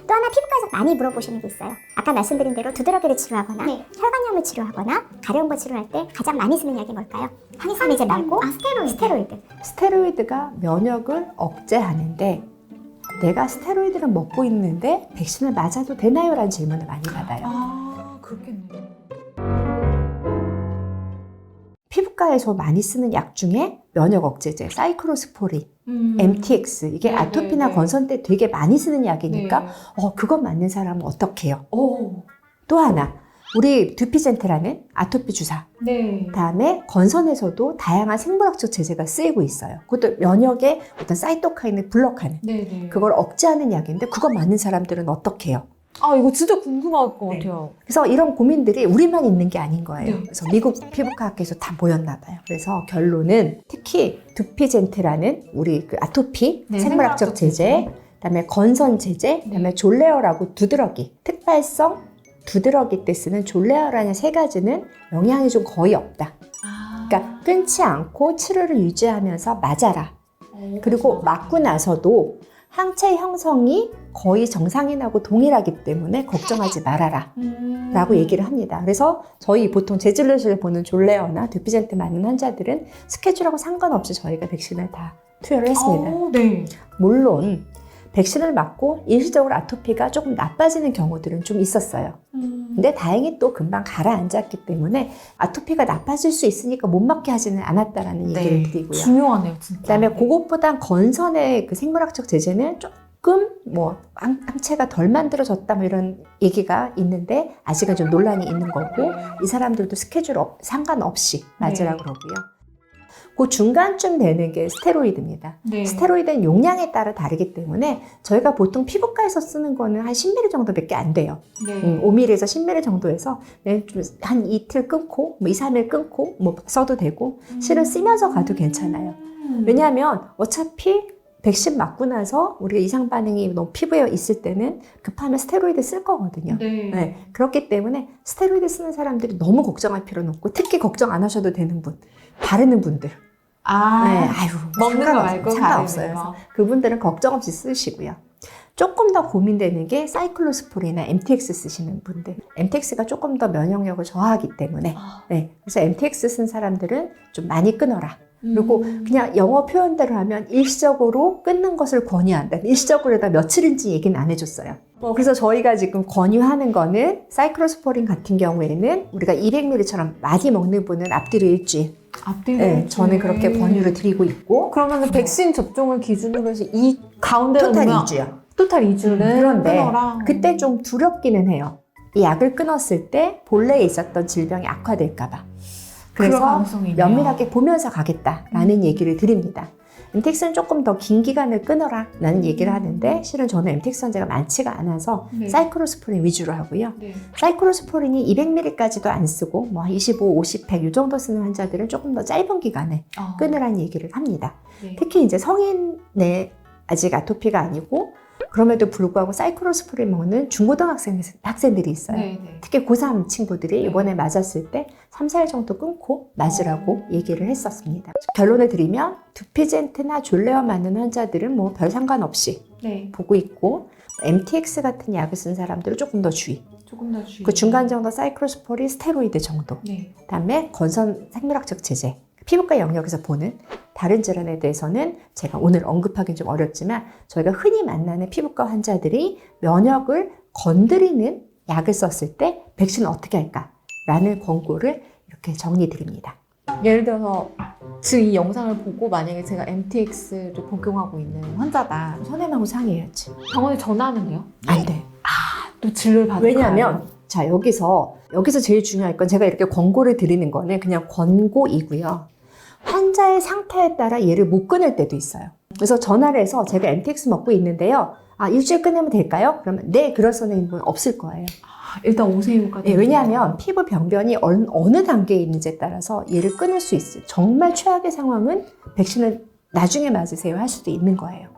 또 하나 피부과에서 많이 물어보시는 게 있어요. 아까 말씀드린 대로 두드러기를 치료하거나 혈관염을 치료하거나 가려운 치료할 때 가장 많이 쓰는 약이 뭘까요? 항산화제 말고 스테로이드. 스테로이드가 면역을 억제하는데 내가 스테로이드를 먹고 있는데 백신을 맞아도 되나요? 라는 질문을 많이 받아요. 아, 그렇겠네요. 피부과에서 많이 쓰는 약 중에 면역 억제제, 사이클로스포린, MTX 이게 네, 아토피나 네, 네. 건선 때 되게 많이 쓰는 약이니까 네. 그거 맞는 사람은 어떻게 해요? 오. 또 하나 우리 두피젠테라는 아토피 주사 네. 그다음에 건선에서도 다양한 생물학적 제제가 쓰이고 있어요. 그것도 면역의 어떤 사이토카인을 블록하는 네네. 그걸 억제하는 약인데 그거 맞는 사람들은 어떻게 해요? 아, 이거 진짜 궁금할 것 네. 같아요. 그래서 이런 고민들이 우리만 있는 게 아닌 거예요. 네. 그래서 미국 피부과학계에서 다 모였나 봐요. 그래서 결론은 특히 두피젠트라는 우리 그 아토피 네, 생물학적 제제, 그다음에 건선 제제, 그다음에 졸레어라고 두드러기, 특발성 두드러기 때 쓰는 졸레어라는 세 가지는 영향이 좀 거의 없다. 아. 그러니까 끊지 않고 치료를 유지하면서 맞아라. 그리고 맞고 나서도 항체 형성이 거의 정상인하고 동일하기 때문에 걱정하지 말아라 라고 얘기를 합니다. 그래서 저희 보통 재질로실 보는 졸레어나 두피젠트 맞는 환자들은 스케줄하고 상관없이 저희가 백신을 다 투여를 했습니다. 네. 물론 백신을 맞고 일시적으로 아토피가 조금 나빠지는 경우들은 좀 있었어요. 근데 다행히 또 금방 가라앉았기 때문에 아토피가 나빠질 수 있으니까 못 맞게 하지는 않았다라는 얘기를 드리고요. 중요하네요, 진짜. 그다음에 그것보단 건선의 그 생물학적 제제는 조금 뭐 항체가 덜 만들어졌다 뭐 이런 얘기가 있는데 아직은 좀 논란이 있는 거고 이 사람들도 스케줄 상관없이 맞으라고 그러고요. 그 중간쯤 되는 게 스테로이드입니다. 네. 스테로이드는 용량에 따라 다르기 때문에 저희가 보통 피부과에서 쓰는 거는 한 10ml 정도밖에 안 돼요. 네. 5ml에서 10ml 정도에서 한 이틀 끊고 뭐 2, 3일 끊고 뭐 써도 되고 실은 쓰면서 가도 괜찮아요. 왜냐하면 어차피 백신 맞고 나서 우리가 이상 반응이 너무 피부에 있을 때는 급하면 스테로이드 쓸 거거든요. 네. 네, 그렇기 때문에 스테로이드 쓰는 사람들이 너무 걱정할 필요는 없고 특히 걱정 안 하셔도 되는 분, 바르는 분들. 아, 네, 아유, 먹는 거 말고 상관없어요. 바르는 거. 그래서 그분들은 걱정 없이 쓰시고요. 조금 더 고민되는 게 사이클로스포린이나 MTX 쓰시는 분들. MTX가 조금 더 면역력을 저하하기 때문에 네, 그래서 MTX 쓴 사람들은 좀 많이 끊어라. 그리고 그냥 영어 표현대로 하면 일시적으로 끊는 것을 권유한다. 일시적으로다 며칠인지 얘기는 안 해줬어요. 그래서 저희가 지금 권유하는 거는 사이클로스포린 같은 경우에는 우리가 200ml처럼 많이 먹는 분은 앞뒤로 일주일. 앞뒤로. 네, 저는 그렇게 권유를 드리고 있고. 그러면 백신 접종을 기준으로 해서 이 가운데로 토탈 보면 2주요. 토탈 2주는 그런데 끊어라. 그때 좀 두렵기는 해요. 이 약을 끊었을 때 본래에 있었던 질병이 악화될까봐. 그럴 그래서 가능성이 있네요. 면밀하게 보면서 가겠다라는 얘기를 드립니다. MTX는 조금 더 긴 기간을 끊어라 라는 얘기를 하는데 실은 저는 MTX 환자가 많지가 않아서 네. 사이클로스포린 위주로 하고요. 네. 사이클로스포린이 200ml까지도 안 쓰고 뭐 25, 50, 100 이 정도 쓰는 환자들은 조금 더 짧은 기간에 끊으라는 얘기를 합니다. 네. 특히 이제 성인의 아직 아토피가 아니고 그럼에도 불구하고 사이클로스포린 먹는 학생들이 있어요. 네, 네. 특히 고3 친구들이 이번에 맞았을 때 3, 4일 정도 끊고 맞으라고 얘기를 했었습니다. 결론을 드리면 두피젠트나 졸레어 맞는 환자들은 뭐 별 상관없이 네. 보고 있고 MTX 같은 약을 쓴 사람들은 조금 더 주의. 조금 더 주의. 그 중간 정도 사이클로스포린 스테로이드 정도. 네. 그다음에 건선 생물학적 제제. 피부과 영역에서 보는 다른 질환에 대해서는 제가 오늘 언급하기는 좀 어렵지만 저희가 흔히 만나는 피부과 환자들이 면역을 건드리는 약을 썼을 때 백신을 어떻게 할까라는 권고를 이렇게 정리드립니다. 예를 들어서 지금 이 영상을 보고 만약에 제가 MTX를 복용하고 있는 환자다. 선생님하고 상의해야지. 병원에 전화하면 돼요? 안 돼. 또 진료를 받을까요? 왜냐하면 자 여기서 제일 중요할 건 제가 이렇게 권고를 드리는 거는 그냥 권고이고요. 환자의 상태에 따라 얘를 못 끊을 때도 있어요. 그래서 전화를 해서 제가 MTX 먹고 있는데요. 일주일 끊으면 될까요? 그러면 네, 그럴 선생님은 없을 거예요. 일단 오세요가. 네, 왜냐하면 피부 병변이 어느 단계에 있는지에 따라서 얘를 끊을 수 있어요. 정말 최악의 상황은 백신을 나중에 맞으세요 할 수도 있는 거예요.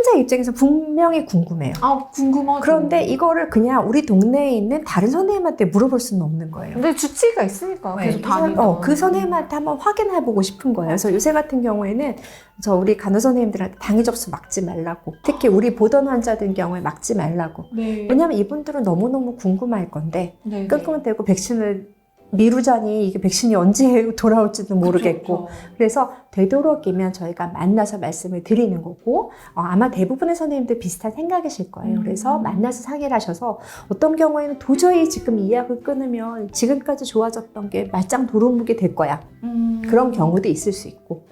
환자 입장에서 분명히 궁금해요. 아, 궁금하죠. 그런데 이거를 그냥 우리 동네에 있는 다른 선생님한테 물어볼 수는 없는 거예요. 근데 주치의가 있으니까 계속 다니까. 그 선생님한테 한번 확인해보고 싶은 거예요. 그래서 요새 같은 경우에는 저 우리 간호 선생님들한테 당일 접수 막지 말라고, 특히 우리 보던 환자들 경우에 막지 말라고. 네. 왜냐면 이분들은 너무너무 궁금할 건데 네. 끙끙 대고 백신을 미루자니 이게 백신이 언제 돌아올지도 모르겠고, 그쵸. 그래서 되도록이면 저희가 만나서 말씀을 드리는 거고, 아마 대부분의 선생님들 비슷한 생각이실 거예요. 그래서 만나서 상의를 하셔서 어떤 경우에는 도저히 지금 이 약을 끊으면 지금까지 좋아졌던 게 말짱 도루묵이 될 거야. 그런 경우도 있을 수 있고,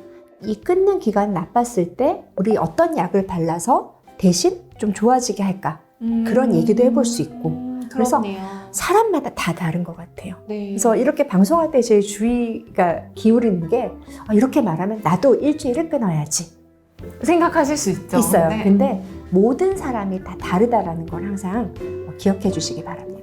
이 끊는 기간이 나빴을 때 우리 어떤 약을 발라서 대신 좀 좋아지게 할까, 그런 얘기도 해볼 수 있고. 그래서 그렇네요. 사람마다 다 다른 것 같아요. 네. 그래서 이렇게 방송할 때 제일 주의가 기울이는 게, 이렇게 말하면 나도 일주일을 끊어야지 생각하실 수 있죠. 있어요. 네. 근데 모든 사람이 다 다르다라는 걸 항상 기억해 주시기 바랍니다.